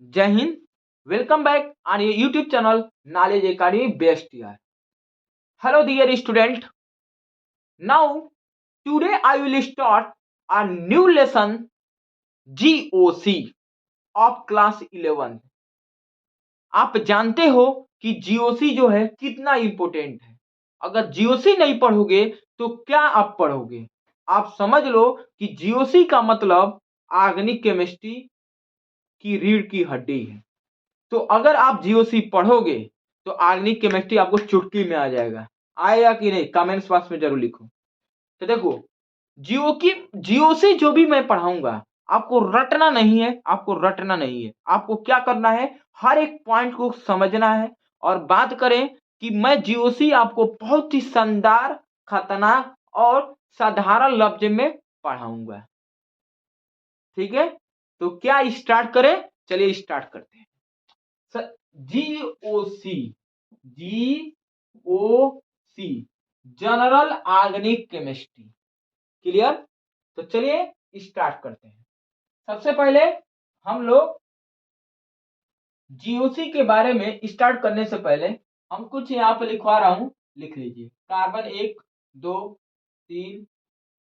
Jai Hind. Welcome back on your YouTube channel Knowledge Academy Best Year. Hello dear student. Now today I will start a new lesson GOC of class 11. आप जानते हो कि GOC जो है कितना important है। अगर GOC नहीं पढ़ोगे तो क्या आप पढ़ोगे। आप समझ लो कि GOC का मतलब ऑर्गेनिक केमिस्ट्री की रीढ़ की हड्डी है। तो अगर आप जीओसी पढ़ोगे तो ऑर्गेनिक केमिस्ट्री आपको चुटकी में आ जाएगा। आएगा कि नहीं कमेंट्स बॉक्स में जरूर लिखो। तो देखो जीओसी जो भी मैं पढ़ाऊंगा आपको रटना नहीं है, आपको क्या करना है, हर एक पॉइंट को समझना है। और बात करें कि मैं जीओसी आपको बहुत ही शानदार, खतरनाक और साधारण लफ्ज में पढ़ाऊंगा। ठीक है, तो क्या स्टार्ट करें, चलिए स्टार्ट करते हैं। GOC general organic chemistry. Clear. तो चलिए स्टार्ट करते हैं। सबसे पहले हम लोग जीओसी के बारे में स्टार्ट करने से पहले हम कुछ यहाँ पे लिखवा रहा हूं, लिख लीजिए। कार्बन 1 2 3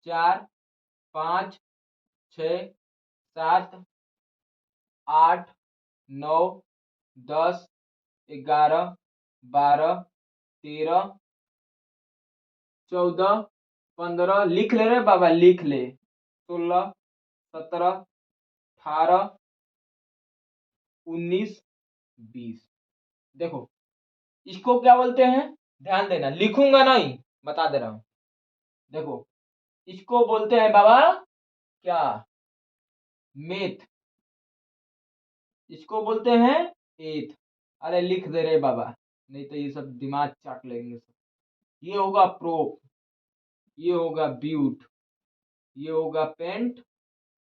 4 5 6 7 8 9 10 11 12 13 14 15 लिख ले रहे बाबा, लिख ले। 16 17 18 19 20। देखो इसको क्या बोलते हैं, ध्यान देना, लिखूंगा नहीं, बता दे रहा हूं। देखो इसको बोलते हैं बाबा क्या, मेथ। इसको बोलते हैं एथ। अरे लिख दे रहे बाबा, नहीं तो ये सब दिमाग चाट लेंगे सब। ये होगा प्रोप, ये होगा ब्यूट, ये होगा पेंट,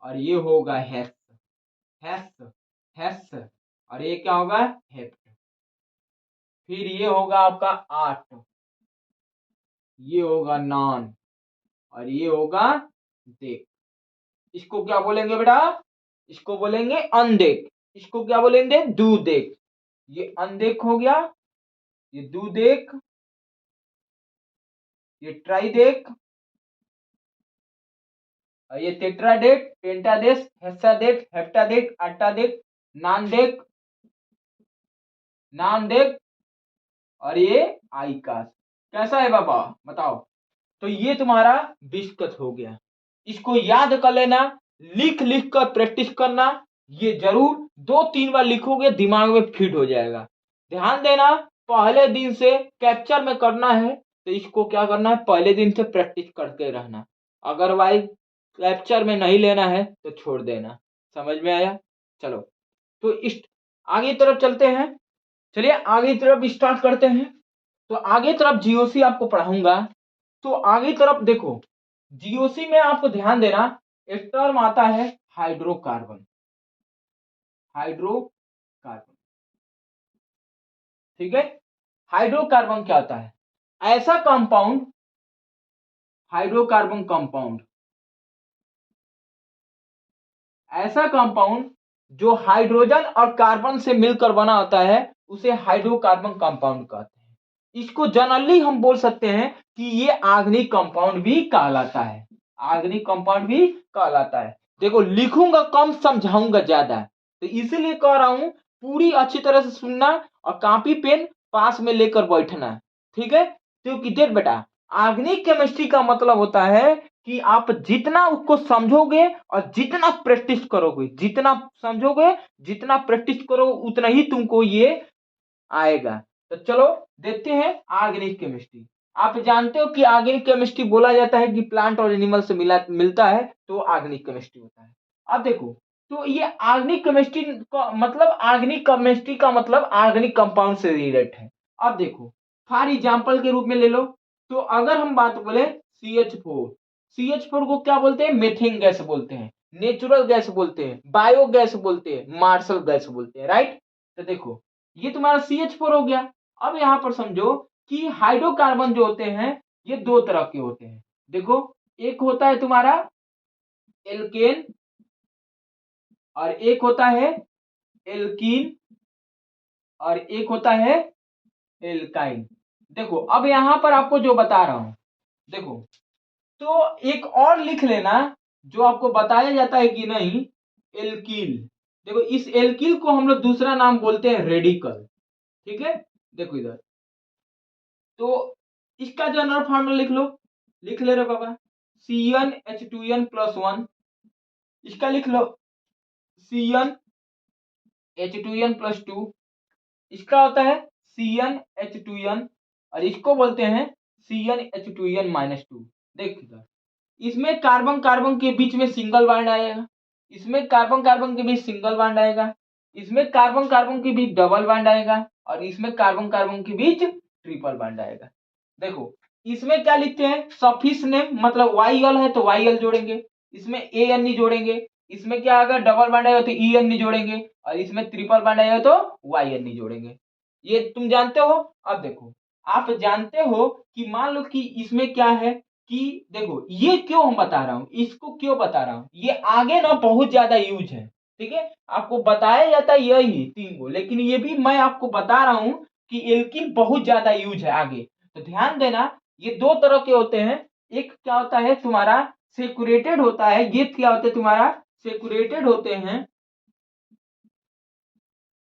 और ये होगा हेस हेस हेस, और ये क्या होगा, हेप्ट। फिर ये होगा आपका आठ, ये होगा नॉन, और ये होगा देख। इसको क्या बोलेंगे बेटा, इसको बोलेंगे अनदेख। इसको क्या बोलेंगे, दू देख। ये अनदेख हो गया, ये दू देख, ये ट्राई देख, और ये टेट्राडेक, पेंटाडेक, हेक्साडेक, हेप्टाडेक, अट्टाडेक, नानडेक, नानडेक, और ये आइकास। कैसा है बाबा बताओ। तो ये तुम्हारा डिस्कस हो गया। इसको याद कर लेना, लिख लिख कर प्रैक्टिस करना। ये जरूर 2-3 बार लिखोगे दिमाग में फिट हो जाएगा। ध्यान देना, पहले दिन से कैप्चर में करना है तो इसको क्या करना है, पहले दिन से प्रैक्टिस करते रहना। अदरवाइज कैप्चर में नहीं लेना है तो छोड़ देना। समझ में आया। चलो तो इस आगे तरफ चलते हैं। चलिए आगे तरफ स्टार्ट करते हैं। तो आगे तरफ जीओसी आपको पढ़ाऊंगा। तो आगे तरफ देखो, जीओसी में आपको ध्यान देना, एक टर्म आता है हाइड्रोकार्बन। हाइड्रोकार्बन, ठीक है। हाइड्रोकार्बन क्या होता है, ऐसा कंपाउंड, हाइड्रोकार्बन कंपाउंड, ऐसा कंपाउंड जो हाइड्रोजन और कार्बन से मिलकर बना होता है उसे हाइड्रोकार्बन कंपाउंड कहते हैं। इसको जनरली हम बोल सकते हैं कि ये ऑर्गेनिक कंपाउंड भी कहलाता है। ऑर्गेनिक कंपाउंड भी कहलाता है। देखो लिखूंगा कम, समझाऊंगा ज्यादा, तो इसीलिए कह रहा हूं पूरी अच्छी तरह से सुनना और कॉपी पेन पास में लेकर बैठना। ठीक है, क्योंकि देख बेटा, ऑर्गेनिक केमिस्ट्री का मतलब होता है कि आप जितना उसको समझोगे और जितना प्रैक्टिस करोगे, जितना समझोगे जितना प्रैक्टिस करोगे उतना ही तुमको ये आएगा। तो चलो देखते हैं ऑर्गेनिक केमिस्ट्री। आप जानते हो कि ऑर्गेनिक केमिस्ट्री बोला जाता है कि प्लांट और एनिमल से मिलता है तो ऑर्गेनिक केमिस्ट्री होता है। अब देखो, तो ये ऑर्गेनिक केमिस्ट्री का मतलब, ऑर्गेनिक केमिस्ट्री का मतलब ऑर्गेनिक कंपाउंड से रिलेटेड है। अब देखो फॉर एग्जांपल के रूप में ले लो, तो अगर हम बात बोले CH4, CH4 को क्या बोलते हैं, मेथेन गैस बोलते हैं, नेचुरल गैस बोलते हैं, बायो गैस बोलते हैं, मार्शल गैस बोलते हैं, राइट। तो देखो ये तुम्हारा CH4 हो गया। अब यहां पर समझो कि हाइड्रोकार्बन जो होते हैं ये दो तरह के होते हैं। देखो एक होता है तुम्हारा एल्केन और एक होता है एल्कीन और एक होता है एल्काइन। देखो अब यहां पर आपको जो बता रहा हूं, देखो तो एक और लिख लेना जो आपको बताया जाता है कि नहीं, एल्कील। देखो इस एल्कील को हम लोग दूसरा नाम बोलते हैं रेडिकल। ठीक है, देखो इधर तो इसका जनरल फार्मूला लिख लो, लिख ले रहे बाबा, CnH2n+1। इसका लिख लो CnH2n+2। इसका होता है CnH2n और इसको बोलते हैं CnH2n-2। देख इधर, इसमें कार्बन कार्बन के बीच में सिंगल बॉन्ड आएगा, इसमें कार्बन कार्बन के बीच सिंगल बॉन्ड आएगा, इसमें कार्बन कार्बन के बीच डबल बॉन्ड आएगा और इसमें कार्बन कार्बन के बीच ट्रिपल बॉन्ड आएगा। देखो इसमें क्या लिखते हैं, सफिक्स नेम, मतलब YL है तो YL जोड़ेंगे, इसमें AN जोड़ेंगे, इसमें क्या आएगा डबल बॉन्ड आएगा तो EN जोड़ेंगे और इसमें ट्रिपल बॉन्ड आएगा तो YN जोड़ेंगे। ये तुम जानते हो। अब देखो आप जानते हो कि मान लो कि इसमें क्या है कि देखो ये क्यों हम बता रहा हूं, इसको क्यों बता रहा हूं, ये आगे ना बहुत ज्यादा यूज है। ठीक है, आपको बताया जाता है यही तीन को, लेकिन ये भी मैं आपको बता रहा हूं कि एल्कीन बहुत ज्यादा यूज है आगे। तो ध्यान देना, ये दो तरह के होते हैं, एक क्या होता है तुम्हारा सेचुरेटेड होता है, ये क्या होता है तुम्हारा सेचुरेटेड होते हैं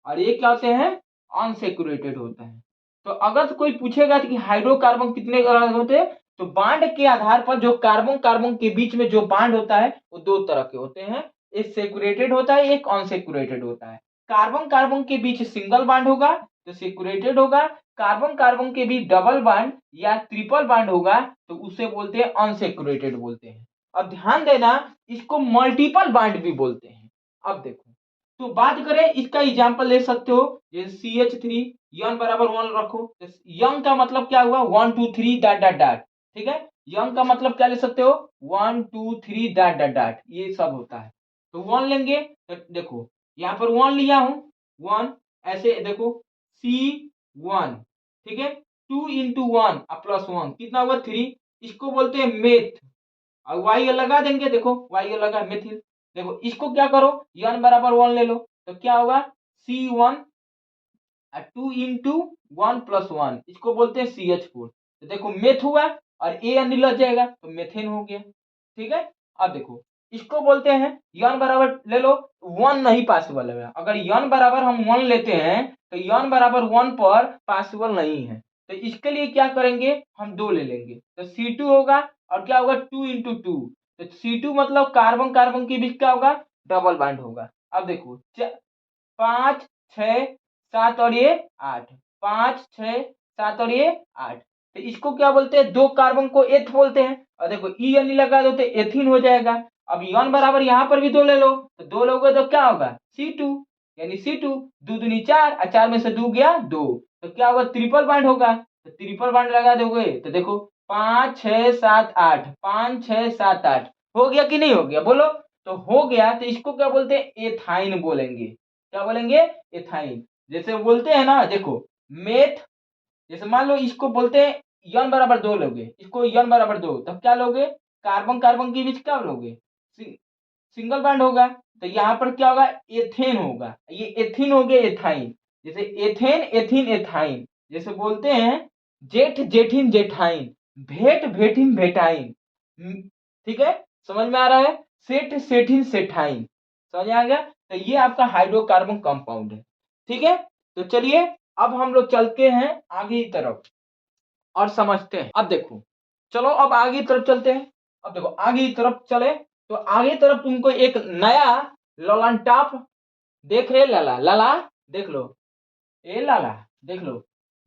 और ये क्या होते हैं अनसेचुरेटेड होता है। तो अगर कोई पूछेगा कि हाइड्रोकार्बन कितने तरह के होते हैं, तो बांड के आधार पर जो कार्बन कार्बन के बीच में जो बांड होता है वो दो तरह के होते हैं, एक सेचुरेटेड होता है, एक अनसेचुरेटेड होता है। कार्बन कार्बन के बीच सिंगल बांड होगा तो सेचुरेटेड होगा, कार्बन कार्बन के बीच डबल बांड या ट्रिपल बांड होगा तो उसे बोलते हैं अनसेचुरेटेड बोलते हैं। अब ध्यान देना, इसको मल्टीपल बांड भी बोलते हैं। अब देखो तो बात करें इसका एग्जांपल ले सकते हो, जैसे CH3 यंग बराबर 1 रखो, यंग का मतलब क्या हुआ 1 2 3 डॉट डॉट डॉट। ठीक है, यंग का मतलब क्या ले सकते हो 1 2 3 डॉट डॉट डॉट, ये सब होता है। तो 1 लेंगे तो देखो यहाँ पर 1 लिया हूं 1, ऐसे देखो C1। ठीक है, 2 इंटू 1 प्लस 1 कितना हुआ 3, इसको बोलते हैं मेथ। और वाई लगा देंगे, देखो वाई लगा मेथिल। देखो इसको क्या करो n बराबर 1 ले लो तो क्या होगा C1 2 इंटू 1 प्लस 1, इसको बोलते हैं CH4। तो देखो मेथ हुआ और AN लग जाएगा तो मेथेन हो गया। ठीक है, अब देखो इसको बोलते हैं n बराबर ले लो 1 नहीं पॉसिबल है, अगर n बराबर हम 1 लेते हैं तो n बराबर 1 पर पॉसिबल नहीं है, तो इसके लिए क्या करेंगे हम 2 ले लेंगे तो C2 होगा और क्या होगा 2 इंटू 2, तो C2 मतलब कार्बन कार्बन के बीच क्या होगा डबल बॉन्ड होगा। अब देखो 5 6 7 और ये 8, 5 6 7 और ये 8, तो इसको क्या बोलते हैं दो कार्बन को एथ बोलते हैं और देखो ई यानी लगा दो तो एथीन हो जाएगा। अब यन बराबर यहाँ पर भी 2 ले लो तो 2 लोगे तो क्या होगा C2, यानी C2 2 दूनी 4 और 4 में से 2 गया 2, तो क्या होगा ट्रिपल बॉन्ड होगा, तो ट्रिपल बॉन्ड लगा दोगे तो देखो 5 6 7 8, 5 6 7 8 हो गया कि नहीं हो गया बोलो, तो हो गया। तो इसको क्या बोलते हैं एथाइन बोलेंगे, क्या बोलेंगे एथाइन। जैसे बोलते हैं ना देखो मेथ, जैसे मान लो इसको बोलते हैं यन बराबर 2 लोगे, इसको यन बराबर 2 तब क्या लोगे कार्बन कार्बन के बीच क्या लोगे सिंगल बॉन्ड होगा, तो यहाँ पर क्या होगा एथेन होगा, ये एथिन हो गया एथाइन। जैसे एथेन एथिन एथाइन, जैसे बोलते हैं जेठ जेठिन जेठाइन, भेंट भेटिन भेटाइन। ठीक है, समझ में आ रहा है, सेठ सेठिन सेठाइन, समझ में आ गया। तो ये आपका हाइड्रोकार्बन कंपाउंड है। ठीक है, तो चलिए अब हम लोग चलते हैं आगे की तरफ और समझते हैं। अब देखो चलो अब आगे की तरफ चलते हैं। अब देखो आगे की तरफ चले तो आगे की तरफ तुमको एक नया लॉलान्टाप देख रहे, लाला लाला देख लो, ए लाला देख लो,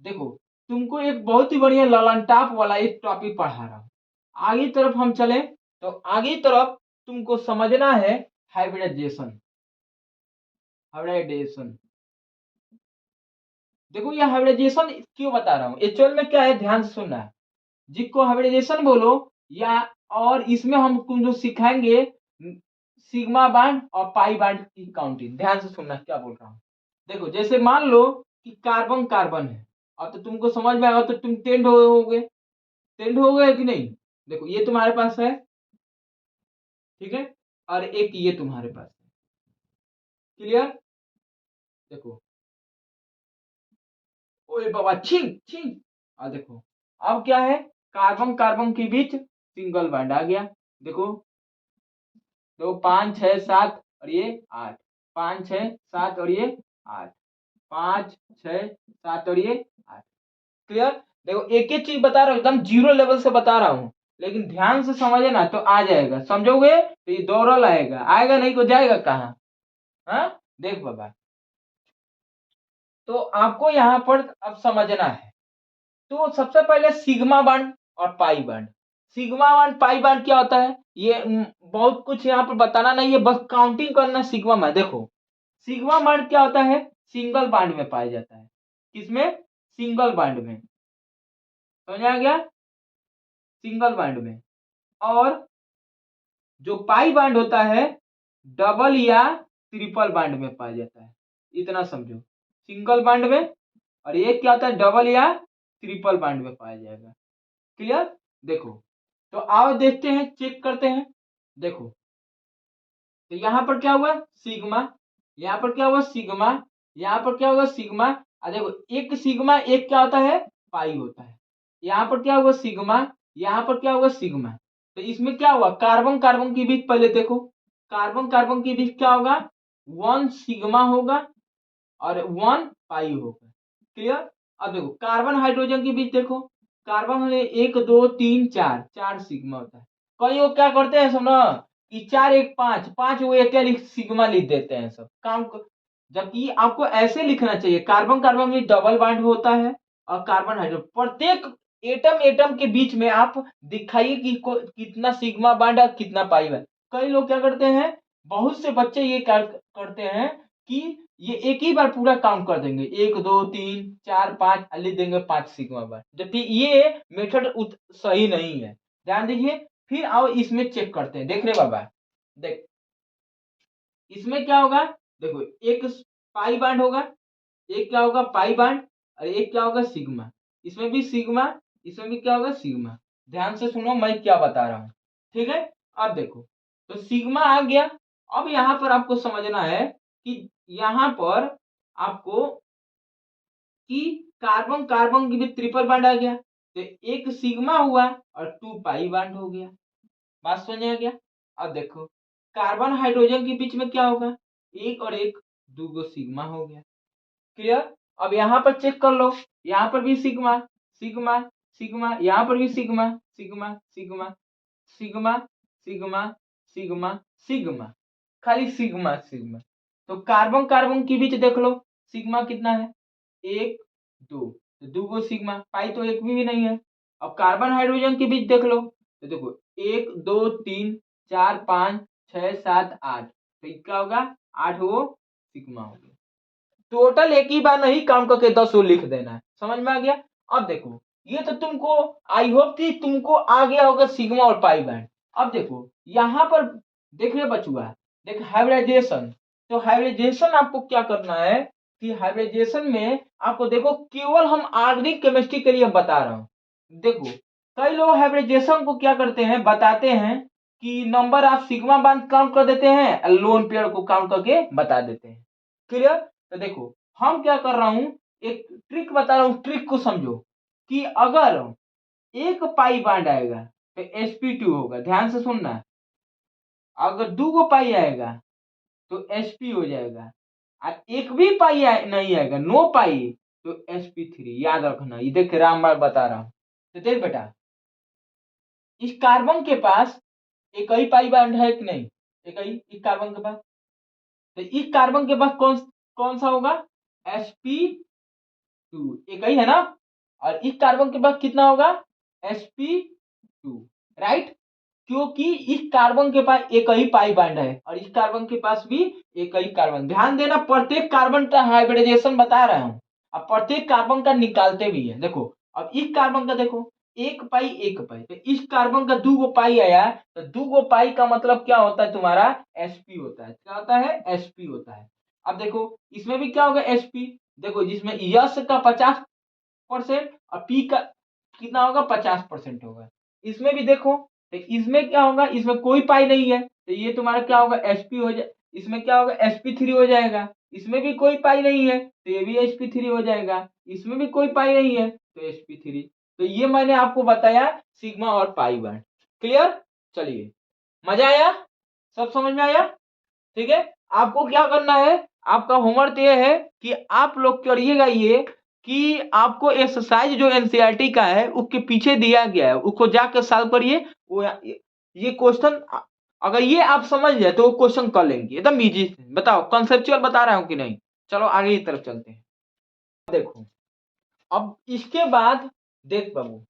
देखो तुमको एक बहुत ही बढ़िया लॉलान्टाप वाला एक टॉपिक पढ़ा रहा हूं। आगे की तरफ हम चले तो आगे की तरफ तुमको समझना है हाइब्रिडाइजेशन। हाइब्रिडाइजेशन देखो ये हाइब्रिडाइजेशन क्यों बता रहा हूँ, एक्चुअल में क्या है ध्यान से सुनना है। जिसको हाइब्रिडाइजेशन बोलो या, और इसमें हम तुमको सिखाएंगे सिग्मा बांड और पाई बांड की काउंटिंग। ध्यान से सुनना क्या बोल रहा हूँ। देखो जैसे मान लो कि कार्बन कार्बन है और तो तुमको समझ में आएगा तो तुम टेंड होगे, टेंड हो गए कि नहीं। देखो ये तुम्हारे पास है, ठीक है, और एक ये तुम्हारे पास है, क्लियर। देखो, ओए बाबा छिंग छिंग। देखो, अब क्या है, कार्बन कार्बन के बीच सिंगल बॉन्ड आ गया। देखो, दो, 5 6 7 और ये 8, 5 6 7 और ये 8, 5 6 7 और ये 8। क्लियर। देखो, एक एक चीज बता रहा हूँ, एकदम जीरो लेवल से बता रहा हूँ, लेकिन ध्यान से समझे ना तो आ जाएगा, समझोगे तो ये दौड़ल आएगा, आएगा नहीं तो जाएगा कहाँ। हाँ, देख बाबा, तो आपको यहाँ पर अब समझना है। तो सबसे पहले सिग्मा बॉन्ड और pi bond. Sigma bond pi bond क्या होता है, ये बहुत कुछ यहाँ पर बताना नहीं है, बस काउंटिंग करना सिग्मा में। देखो, सिग्मा बॉन्ड क्या होता है, सिंगल बॉन्ड में पाया जाता है। किसमें, सिंगल बॉन्ड में, समझ आ गया, सिंगल बॉन्ड में। और जो पाई बॉन्ड होता है, डबल या ट्रिपल बॉन्ड में पाया जाता है, इतना समझो, सिंगल बॉन्ड में। और ये क्या होता है, डबल या ट्रिपल बॉन्ड में पाया जाएगा। क्लियर। देखो, तो आओ देखते हैं, चेक करते हैं। देखो, तो यहां पर क्या हुआ, सिग्मा, यहां पर क्या हुआ, सिग्मा, यहां पर क्या होगा, सिग्मा। देखो, एक सिग्मा एक क्या होता है, पाई होता है। यहां पर क्या हुआ, सिग्मा, यहां पर क्या होगा, सिग्मा। तो इसमें क्या हुआ, कार्बन कार्बन के बीच, पहले देखो, कार्बन कार्बन के बीच क्या होगा, 1 सिग्मा होगा और 1 पाई होगा। क्लियर। अब देखो, कार्बन हाइड्रोजन के बीच देखो, कार्बन में 1 2 3 4, 4 सिग्मा होता है। कई लोग क्या करते हैं सुनो, कि 4 1 5, 5 वो एक सिग्मा लिख देते हैं सब काम जबकि आपको ऐसे लिखना चाहिए, कार्बन कार्बन में डबल बॉन्ड होता है और कार्बन हाइड्रोजन, प्रत्येक एटम एटम के बीच में आप दिखाइए कि कितना सिग्मा बॉन्ड और कितना पाई बॉन्ड। कई लोग क्या करते हैं, बहुत से बच्चे ये करते हैं कि ये एक ही बार पूरा काउंट कर देंगे, 1 2 3 4 5 लिख देंगे 5 सिग्मा बार, जबकि ये मेथड सही नहीं है। ध्यान दीजिए। फिर आओ इसमें चेक करते हैं, देख रहे बाबा, देख, इसमें क्या होगा, देखो, एक पाई बांड होगा, एक क्या होगा, पाई बांड, और एक क्या होगा, सिग्मा। इसमें भी सिग्मा, इसमें भी क्या होगा, सिग्मा। ध्यान से सुनो मैं क्या बता रहा हूं, ठीक है। अब देखो, तो सिग्मा आ गया। अब यहां पर आपको समझना है कि यहां पर आपको कि कार्बन कार्बन की भी ट्रिपल बॉन्ड आ गया, तो एक सिग्मा हुआ और 2 पाई बॉन्ड हो गया। बात समझ आ गया। अब देखो, कार्बन हाइड्रोजन के बीच में क्या होगा, एक और एक, 2 सिग्मा हो गया। क्लियर। अब यहां पर चेक कर लो, यहां पर भी सिग्मा सिग्मा सिग्मा, यहां पर भी sigma sigma sigma sigma sigma sigma sigma, खाली सिग्मा सिग्मा। तो कार्बन कार्बन के बीच देख लो, सिग्मा कितना है, 1 2, तो 2 सिग्मा, पाई तो एक भी नहीं है। अब कार्बन हाइड्रोजन के बीच देख लो, तो देखो, 1 2 3 4 5 6 7 8, तो क्या होगा, 8 सिग्मा हो गया। टोटल एक ही बार नहीं काम करके 10 लिख देना है, समझ में आ गया। अब देखो, ये तो तुमको, आई होप कि तुमको आ गया होगा सिग्मा और पाई बैंड। अब देखो यहां पर, देख रहे बचुआ, देख हाइब्रिडाइजेशन। तो हाइब्रिडाइजेशन आपको क्या करना है, कि हाइब्रिडाइजेशन में आपको देखो, केवल हम ऑर्गेनिक केमिस्ट्री के लिए बता रहा हूं। देखो, कई लोग हाइब्रिडाइजेशन को क्या करते हैं, बताते हैं कि number of sigma bond count कर देते हैं, लोन पेयर को काउंट करके बता देते हैं। क्लियर। तो देखो, हम क्या कर रहा हूं, एक ट्रिक बता रहा हूं, ट्रिक को समझो, कि अगर एक पाई बॉन्ड आएगा तो sp2 होगा, ध्यान से सुनना। अगर 2 पाई आएगा तो sp हो जाएगा, और एक भी पाई नहीं आएगा, नो पाई, तो sp3, याद रखना, ये देख राम बार बता रहा हूं। तो देख बेटा, इस कार्बन के पास एक ही पाई बॉन्ड है कि नहीं, एक ही इस कार्बन के पास, तो इस कार्बन के पास कौन कौन सा होगा, sp2, एक ही है ना। और इस कार्बन के पास कितना होगा, sp2, राइट। क्योंकि इस कार्बन के पास एक ही पाई बॉन्ड है और इस कार्बन के पास भी एक ही कार्बन। ध्यान देना, प्रत्येक कार्बन का हाइब्रिडाइजेशन बता रहा हूं, अब प्रत्येक कार्बन का निकालते भी है। देखो, अब इस कार्बन का देखो, एक पाई, तो इस कार्बन का 2 पाई आया, तो 2 पाई का मतलब क्या होता है, तुम्हारा sp होता है। क्या होता है, sp होता है। अब देखो, इसमें भी क्या होगा, sp। देखो, जिसमें यस का 50% और पी का कितना होगा, 50% होगा। इसमें भी देखो, तो इसमें क्या होगा, इसमें कोई पाई नहीं है, तो ये तुम्हारा क्या होगा, sp हो जाए, इसमें क्या होगा, sp3 हो जाएगा। इसमें भी कोई पाई नहीं है तो ये भी sp3 हो जाएगा, इसमें भी कोई पाई नहीं है तो sp3। तो ये मैंने आपको बताया सिग्मा और पाई बॉन्ड। क्लियर? चलिए, मजा आया? सब समझ में आया? ठीक है, आपको क्या करना है, आपका होमवर्क ये है कि आप लोग करिएगा ये कि आपको एक्सरसाइज जो एनसीईआरटी का है उसके पीछे दिया गया है उसको जाकर सॉल्व करिए। वो ये क्वेश्चन अगर ये आप समझ जाए तो वो क्वेश्चन कर लेंगे एकदम इजी। बताओ कॉन्सेप्चुअल बता रहा हूं कि नहीं? चलो आगे की तरफ चलते हैं। देखो, अब इसके बाद देख बाबू,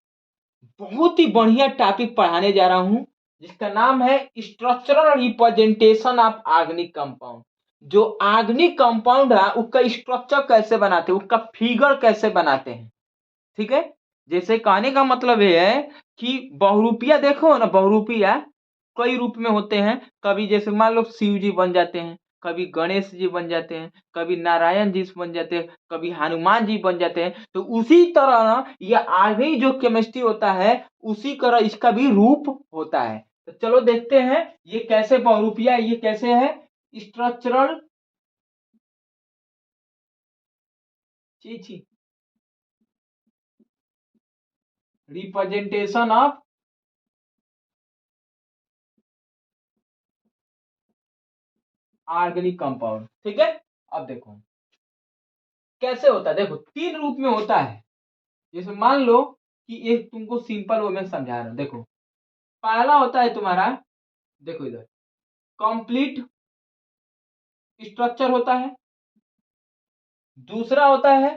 बहुत ही बढ़िया टॉपिक पढ़ाने जा रहा हूं जिसका नाम है structural representation of organic compound. जो ऑर्गेनिक कंपाउंड है उसका स्ट्रक्चर कैसे बनाते हैं, उसका फिगर कैसे बनाते हैं। ठीक है, जैसे कहने का मतलब ये है कि बहुरूपिया देखो ना, बहुरूपिया कई रूप में होते हैं। कभी जैसे मान लो शिव जी बन जाते हैं, कभी गणेश जी बन जाते हैं, कभी नारायण जी बन जाते हैं, कभी हनुमान जी बन जाते हैं। तो उसी तरह ना ये आगे जो केमिस्ट्री होता है उसी तरह इसका भी रूप होता है। तो चलो देखते हैं ये कैसे बहुरूपिया, ये कैसे है structural representation of organic compound. ठीक है, अब देखो कैसे होता है। देखो तीन रूप में होता है। जैसे मान लो कि एक तुमको सिंपल वे में समझा रहा हूं। देखो पहला होता है तुम्हारा, देखो इधर कंप्लीट स्ट्रक्चर होता है। दूसरा होता है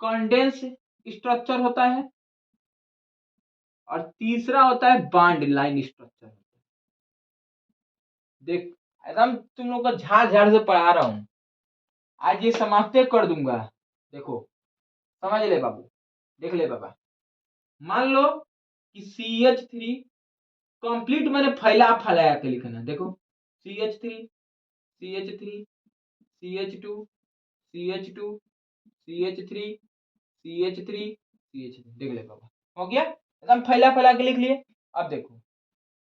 कंडेंस स्ट्रक्चर होता है। और तीसरा होता है बॉन्ड लाइन स्ट्रक्चर। देख एकदम तुम लोग का झाड़ झाड़ से पढ़ा रहा हूं, आज ये समाप्त कर दूंगा। देखो समझ ले बाबू, देख ले बाबा। मान लो कि CH3 कंप्लीट मैंने फैला फैलाया के लिखना। देखो CH3 CH3 CH2 CH2 CH3 CH3 CH3, देख ले बाबा, हो गया एकदम फैला फैला के लिख लिए। अब देखो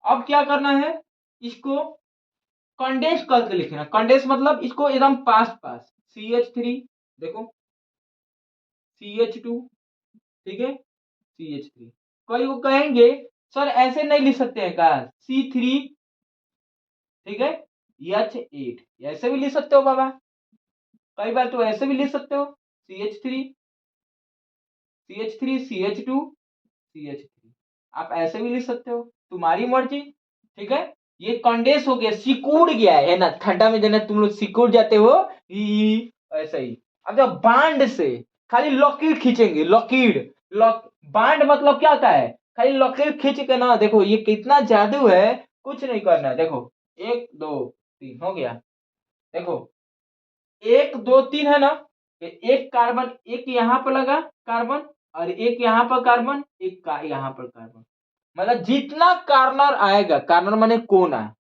अब क्या करना है, इसको कंडेंस करके लिखना। कंडेंस मतलब इसको एकदम पास पास। CH3 देखो, CH2, ठीक है, CH3। कई वो कहेंगे सर ऐसे नहीं लिख सकते हैं का, C3, ठीक है, H8 ऐसे भी लिख सकते हो बाबा। कई बार तो ऐसे भी लिख सकते हो, CH3 CH3 CH2 CH3, आप ऐसे भी लिख सकते हो, तुम्हारी मर्जी। ठीक है, ये कंडेंस हो गया, सिकुड़ गया है ना, ठंडा में देना तुम लोग सिकुड़ जाते हो ऐसा ही। अब जब बांड से खाली लकीर खींचेंगे, लकीर लक बांड मतलब क्या होता है, खाली लकीर खींच के ना, देखो ये कितना जादू है, कुछ नहीं करना है। देखो 1 2 3 हो गया। देखो 1 2 3 है ना, एक कार्बन, एक यहाँ पर लगा कार्बन, और एक यहाँ पर कार्बन, एक यहाँ पर कार्बन। मतलब जितना कार्नर आएगा, कार्नर माने कोना,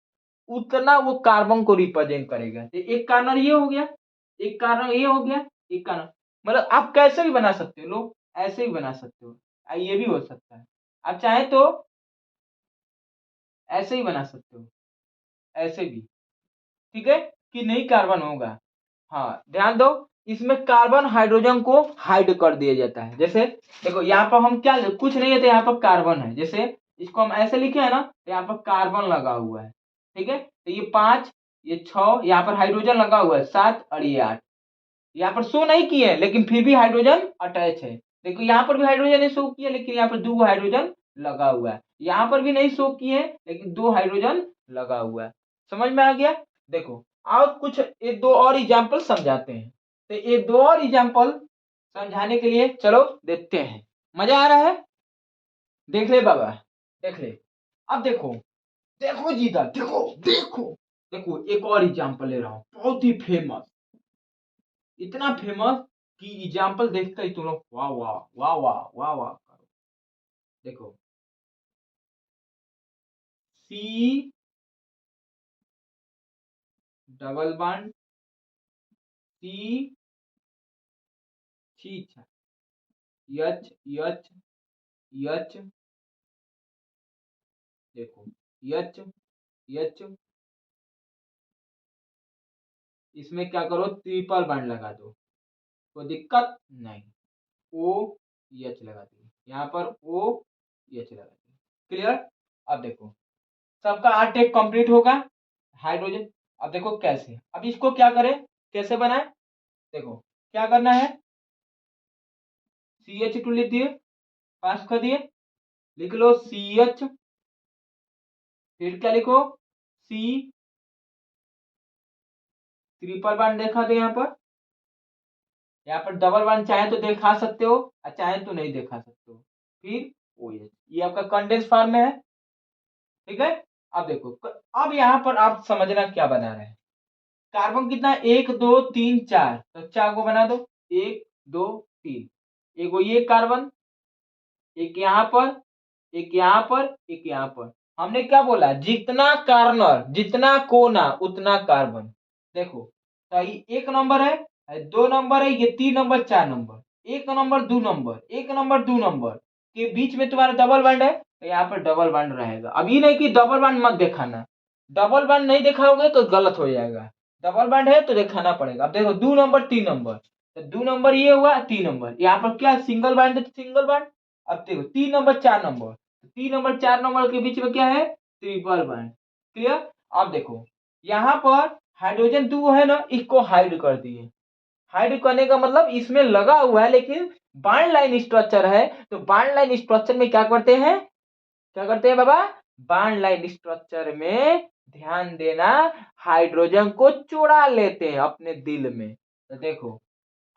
उतना वो कार्बन को रिप्रेजेंट करेगा। तो एक कार्नर ये हो गया, एक कार्नर ये हो गया, एक कार्नर। मतलब आप कैसे भी बना सकते हो, लोग ऐसे भी बना सकते हो, ये भी हो सकता है। आप चाहे तो ऐसे ही बना सकते हो, ऐसे भी, ठीक है, कि नहीं कार्बन होगा। हाँ ध्यान दो, इसमें कार्बन हाइड्रोजन को हाइड कर दिया जाता है। जैसे देखो यहाँ पर हम क्या, कुछ नहीं है तो यहाँ पर कार्बन है, जैसे इसको हम ऐसे लिखे है ना तो यहाँ पर कार्बन लगा हुआ है। ठीक है, तो ये 5 ये 6, यहाँ पर हाइड्रोजन लगा हुआ है 7 और ये 8। यहाँ पर शो नहीं किए लेकिन फिर भी हाइड्रोजन अटैच है। देखो यहाँ पर भी हाइड्रोजन नहीं शो किया लेकिन यहाँ पर 2 हाइड्रोजन लगा हुआ है। यहाँ पर भी नहीं शो किए लेकिन 2 हाइड्रोजन लगा हुआ है। समझ में आ गया? देखो आओ कुछ एक दो और एग्जाम्पल समझाते हैं। तो एक दो और एग्जाम्पल समझाने के लिए चलो देखते हैं। मजा आ रहा है? देख ले बाबा, देख ले। अब देखो, देखो जीता, देखो देखो देखो, एक और एग्जाम्पल ले रहा हूं, बहुत ही फेमस, इतना फेमस कि एग्जाम्पल देखते ही तुम लोग वाह वाह वाह वाह वाह वाह करो। देखो C डबल बॉन्ड C, ठीक है, H H H, देखो H H इसमें क्या करो, ट्रिपल बॉन्ड लगा दो, कोई दिक्कत नहीं। ओ एच लगा दी, यहाँ पर ओ एच लगा दी। क्लियर। अब देखो सबका अटैक कंप्लीट होगा हाइड्रोजन। अब देखो कैसे, अब इसको क्या करें, कैसे बनाए, देखो क्या करना है, CH2 लिख दिए, पास कर दिए, लिख लो CH, फिर क्या लिखो, C, ट्रिपल बॉन्ड देखा दो यहाँ पर डबल बॉन्ड चाहे तो दिखा सकते हो और चाहे तो नहीं दिखा सकते हो। फिर OH, ये आपका कंडेंस फॉर्म में है, ठीक है। अब देखो, अब यहाँ पर आप समझना क्या बना रहे हैं, कार्बन कितना, 1 2 3 4, तो 4 को बना दो, 1 2 3, एक वो ये कार्बन, एक यहाँ पर, एक यहाँ पर, एक यहाँ पर। हमने क्या बोला, जितना कार्नर, जितना कोना उतना कार्बन। देखो तो ये 1 नंबर है, 2 नंबर है, ये 3 number, 4 number, 1 number 2 number, 1 number 2 number के बीच में तुम्हारा डबल बॉन्ड है, तो यहाँ पर डबल बॉन्ड रहेगा। अब ये नहीं कि डबल बॉन्ड मत दिखाना, डबल बॉन्ड नहीं दिखाओगे तो गलत हो जाएगा, डबल बॉन्ड है तो दिखाना पड़ेगा। अब देखो 2 नंबर 3 नंबर, तो 2 नंबर ये हुआ, 3 नंबर यहाँ पर क्या सिंगल बॉन्ड है, सिंगल बॉन्ड। अब देखो 3 नंबर 4 नंबर, 3 नंबर 4 नंबर के बीच में क्या है, ट्रिपल बॉन्ड। क्लियर। अब देखो यहाँ पर हाइड्रोजन 2 है ना, इसको हाइड कर दिए। हाइड करने का मतलब इसमें लगा हुआ है लेकिन बॉन्ड लाइन स्ट्रक्चर है, तो बॉन्ड लाइन स्ट्रक्चर में क्या करते हैं, क्या करते हैं बाबा, बॉन्ड लाइन स्ट्रक्चर में ध्यान देना, हाइड्रोजन को चुरा लेते हैं अपने दिल में। तो देखो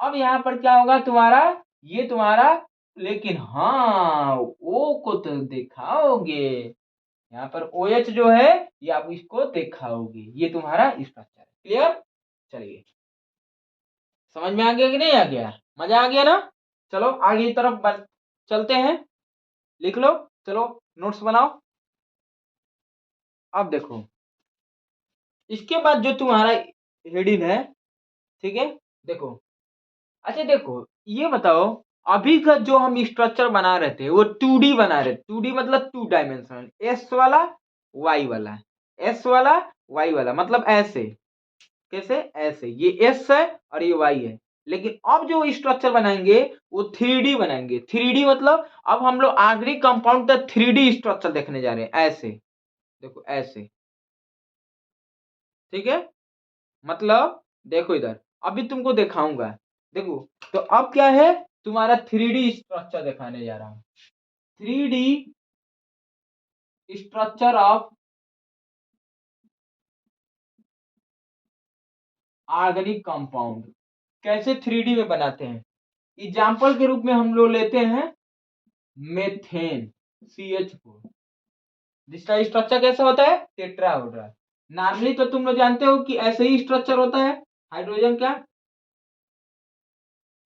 अब यहाँ पर क्या होगा तुम्हारा, ये तुम्हारा, लेकिन हाँ ओ को तो दिखाओगे, यहाँ पर OH जो है ये आप इसको दिखाओगे, ये तुम्हारा स्ट्रक्चर है। क्लियर। चलिए समझ में आ गया कि नहीं आ गया, मजा आ गया ना। चलो आगे की तरफ चलते हैं, लिख लो, चलो नोट्स बनाओ। अब देखो इसके बाद जो तुम्हारा हेडिंग है, ठीक है, देखो, अच्छा देखो ये बताओ, अभी का जो हम स्ट्रक्चर बना रहे थे वो 2D बना रहे, 2D मतलब 2 डायमेंशन, एस वाला वाई वाला, एस वाला वाई वाला, मतलब ऐसे, कैसे, ऐसे, ये एस है और ये वाई है। लेकिन अब जो स्ट्रक्चर बनाएंगे वो 3D बनाएंगे, 3D मतलब अब हम लोग आखिरी कंपाउंड का 3D स्ट्रक्चर देखने जा रहे हैं, ऐसे देखो ऐसे, ठीक है। मतलब देखो इधर, अभी तुमको दिखाऊंगा, देखो तो अब क्या है, तुम्हारा 3D स्ट्रक्चर दिखाने जा रहा हूं, 3D structure of organic compound, कैसे 3D में बनाते हैं। एग्जाम्पल के रूप में हम लोग लेते हैं मेथेन CH4, जिसका स्ट्रक्चर कैसा होता है, टेट्राहेड्रल। नॉर्मली तो तुम लोग जानते हो कि ऐसे ही स्ट्रक्चर होता है हाइड्रोजन का,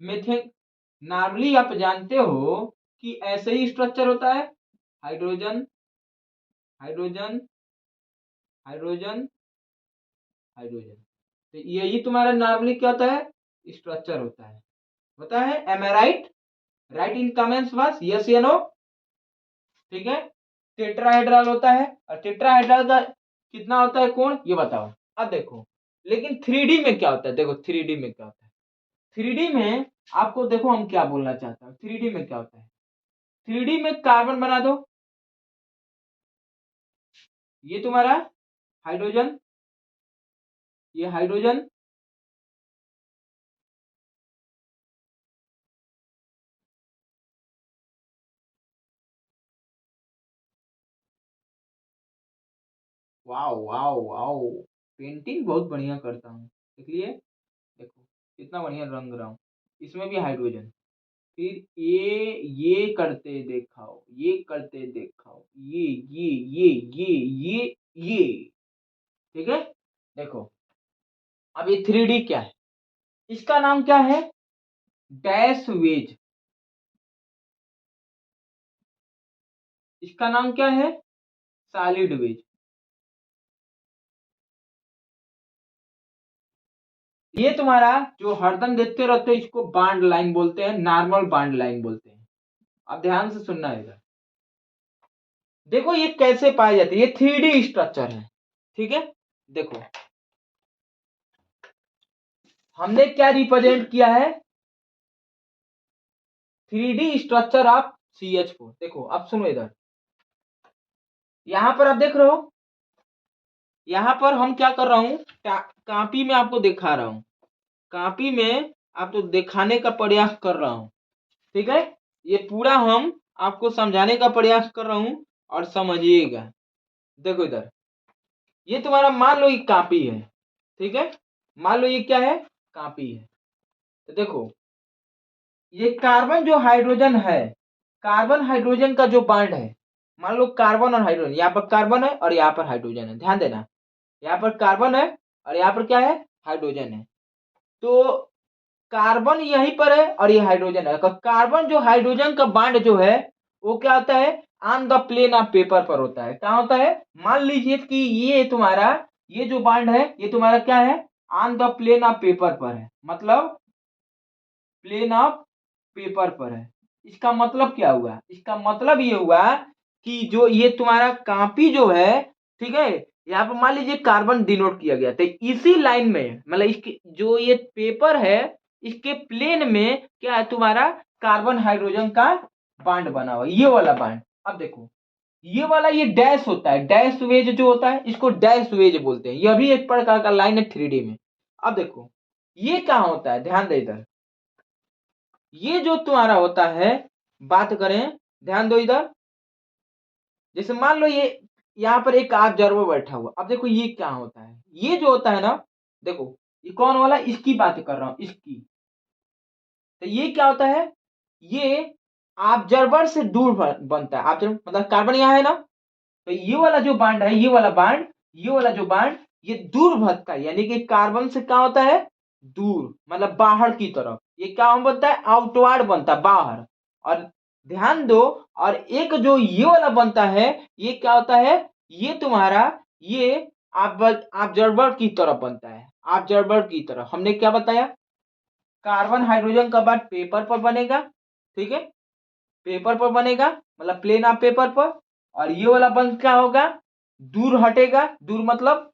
मेथेन, नॉर्मली आप जानते हो कि ऐसे ही स्ट्रक्चर होता है, हाइड्रोजन, हाइड्रोजन, हाइड्रोजन, हाइड्रोजन। तो यही तुम्हारा नॉर्मली क्या होता है, स्ट्रक्चर होता है। Am I right, write in comments बस, यस या नो, ठीक है। टेट्राहेड्रल होता है, और टेट्राहेड्रल का कितना होता है कोण, ये बताओ। अब देखो लेकिन 3D में क्या होता है, देखो 3D में क्या होता है, 3D में आपको देखो हम क्या बोलना चाहता हूँ, 3D में क्या होता है, 3D में कार्बन बना दो, ये तुम्हारा हाइड्रोजन, ये hydrogen, wow wow wow, painting बहुत बढ़िया करता हूँ, इसलिए देखो कितना बढ़िया रंग रहा हूँ, इसमें भी हाइड्रोजन, फिर ये करते दिखाओ, ये करते दिखाओ, ये, ठीक है। देखो अब ये 3D क्या है, इसका नाम क्या है, डैश वेज, इसका नाम क्या है, सॉलिड वेज। ये तुम्हारा जो हरदम देखते रहते हो इसको बॉन्ड लाइन बोलते हैं, नॉर्मल बॉन्ड लाइन बोलते हैं। अब ध्यान से सुनना है इधर, देखो ये कैसे पाई जाती है, ये 3D स्ट्रक्चर है, ठीक है। देखो हमने क्या रिप्रेजेंट किया है, 3D स्ट्रक्चर ऑफ CH4। देखो अब सुनो इधर, यहां पर आप देख रहे हो, यहां पर हम क्या कर रहा हूं, कॉपी में आपको दिखा रहा हूं, कॉपी में आपको दिखाने का प्रयास कर रहा हूं, ठीक है। ये पूरा हम आपको समझाने का प्रयास कर रहा हूं और समझिएगा। देखो इधर, ये तुम्हारा मान लो ये कॉपी है, ठीक है, मान लो ये क्या है, कॉपी है। तो देखो ये कार्बन जो हाइड्रोजन है, कार्बन हाइड्रोजन का जो बॉन्ड है, मान लो कार्बन और हाइड्रोजन, यहाँ पर कार्बन है और यहाँ पर हाइड्रोजन है, ध्यान देना, यहाँ पर कार्बन है और यहाँ पर क्या है, हाइड्रोजन है। तो कार्बन यहीं पर है और ये हाइड्रोजन है। कार्बन जो हाइड्रोजन का बॉन्ड जो है वो क्या होता है, on the plane of paper पर होता है। क्या होता है, मान लीजिए कि ये तुम्हारा, ये जो बॉन्ड है ये तुम्हारा क्या है, on the plane of paper पर है, मतलब प्लेन ऑफ पेपर पर है। इसका मतलब क्या हुआ, इसका मतलब ये हुआ कि जो ये तुम्हारा कॉपी जो है, ठीक है, यहाँ पर मान लीजिए कार्बन डिनोट किया गया, तो इसी लाइन में मतलब इसके जो ये पेपर है इसके प्लेन में क्या है, तुम्हारा कार्बन हाइड्रोजन का बॉन्ड बना हुआ, ये वाला बॉन्ड। अब देखो ये वाला, ये डैश होता है, डैश वेज जो होता है इसको डैश वेज बोलते हैं, यह भी एक प्रकार का लाइन है 3D में। अब देखो ये क्या होता है, ध्यान दे इधर, ये जो तुम्हारा होता है, बात करें, ध्यान दो इधर, जैसे मान लो ये यहाँ पर एक ऑब्जर्वर बैठा हुआ, अब देखो ये क्या होता है, ये जो होता है ना, देखो ये कौन वाला, इसकी बात कर रहा हूं, इसकी। तो ये क्या होता है, ये ऑब्जर्वर से दूर बनता है, ऑब्जर्वर मतलब कार्बन यहाँ है ना, तो ये वाला जो बॉन्ड है, ये वाला बॉन्ड, ये वाला जो बॉन्ड, ये दूर भटका है, यानी कि कार्बन से क्या होता है, दूर मतलब बाहर की तरफ, ये क्या बनता है, आउटवर्ड बनता है, बाहर। और ध्यान दो, और एक जो ये वाला बनता है, ये क्या होता है, ये तुम्हारा ये ऑब्जर्वर की तरफ बनता है, ऑब्जर्वर की तरफ। हमने क्या बताया, कार्बन हाइड्रोजन का बॉन्ड पेपर पर बनेगा, ठीक है, पेपर पर बनेगा मतलब प्लेन ऑफ पेपर पर, और ये वाला बंद क्या होगा, दूर हटेगा, दूर मतलब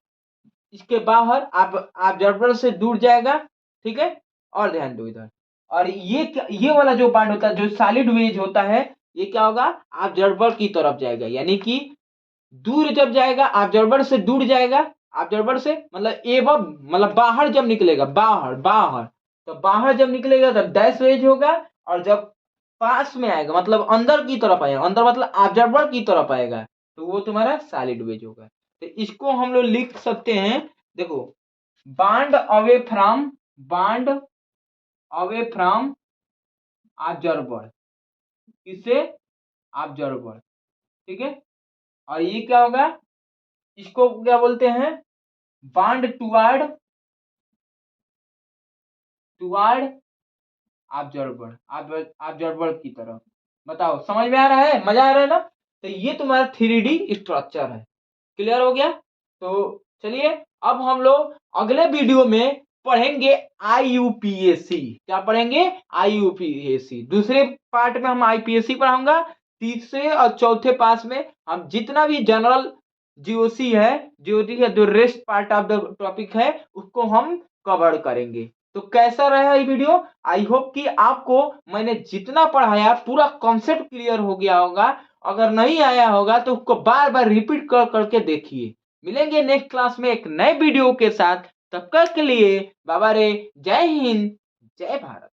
इसके बाहर, आप ऑब्जर्वर से दूर जाएगा, ठीक है। और ध्यान दो इधर, और ये वाला जो बॉन्ड होता है जो सॉलिड वेज होता है, ये क्या होगा, ऑब्जर्वर की तरफ जाएगा, यानी कि दूर जब जाएगा, ऑब्जर्वर से दूर जाएगा, ऑब्जर्वर से मतलब एवं मतलब बाहर जब निकलेगा, बाहर बाहर, तो बाहर जब निकलेगा तब डैश वेज होगा, और जब पास में आएगा मतलब अंदर की तरफ आएगा, अंदर मतलब ऑब्जर्वर की तरफ आएगा, तो वो तुम्हारा सॉलिड वेज होगा। तो इसको हम लोग लिख सकते हैं, देखो, bond away from, bond away from observer, किससे, ऑब्जर्वर, ठीक है। और ये क्या होगा, इसको क्या बोलते हैं, bond toward, toward observer, observer की तरफ। बताओ समझ में आ रहा है, मजा आ रहा है ना। तो ये तुम्हारा 3D स्ट्रक्चर है, क्लियर हो गया। तो चलिए अब हम लोग अगले वीडियो में पढ़ेंगे IUPAC। क्या पढ़ेंगे, IUPAC। दूसरे पार्ट में हम IPSC पढ़ाऊंगा, तीसरे और चौथे पास में हम जितना भी जनरल जीओसी है, जीओसी का जो rest part of the topic है उसको हम कवर करेंगे। तो कैसा रहा ये वीडियो, आई होप कि आपको मैंने जितना पढ़ाया पूरा कॉन्सेप्ट क्लियर हो गया होगा। अगर नहीं आया होगा तो उसको बार बार रिपीट कर करके देखिए। मिलेंगे नेक्स्ट क्लास में एक नए वीडियो के साथ, तब तक के लिए बाबा रे, जय हिंद, जय भारत।